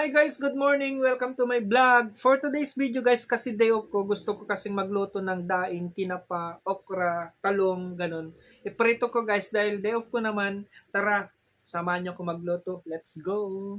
Hi guys, good morning. Welcome to my vlog. For today's video guys, kasi day off ko, gusto ko kasing magluto ng daing, tinapa, okra, talong, ganun. Iprito ko guys dahil day off ko naman. Tara, samahan niyo ko magluto. Let's go!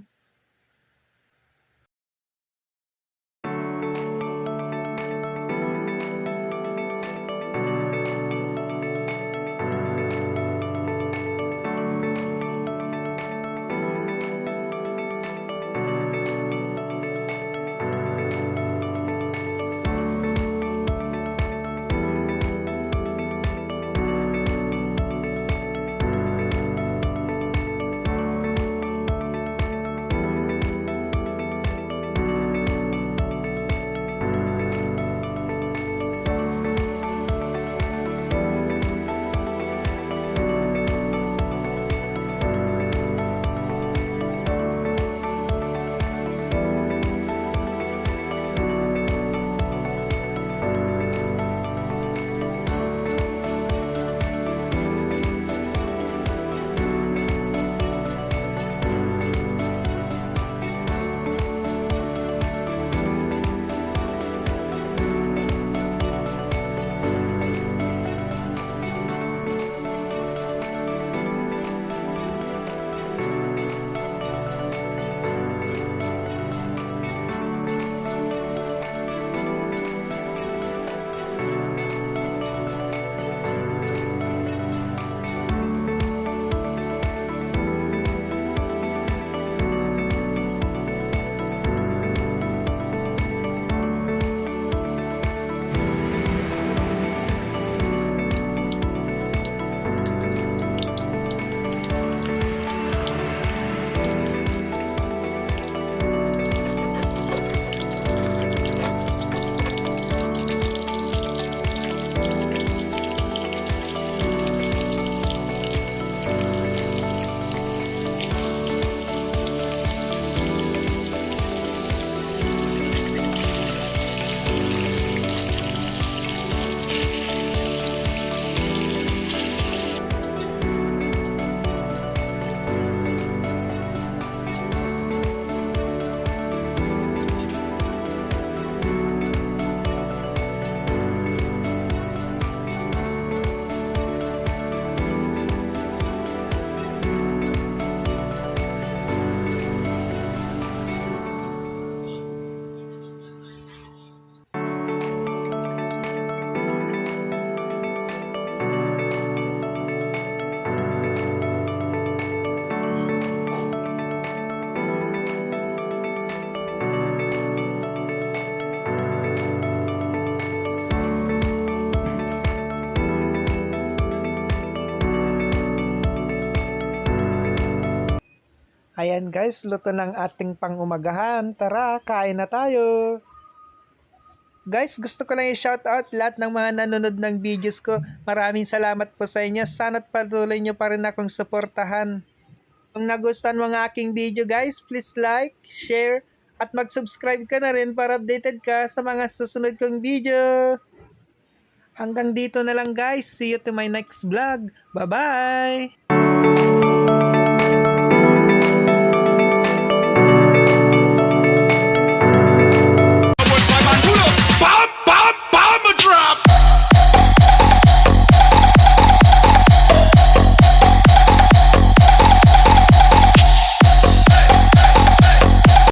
Ayan guys, luto ng ating pangumagahan. Tara, kain na tayo! Guys, gusto ko lang i-shoutout lahat ng mga nanonood ng videos ko. Maraming salamat po sa inyo. Sana't patuloy nyo pa rin akong suportahan. Kung nagustuhan mo ang aking video guys, please like, share, at mag-subscribe ka na rin para updated ka sa mga susunod kong video. Hanggang dito na lang guys. See you to my next vlog. Bye-bye!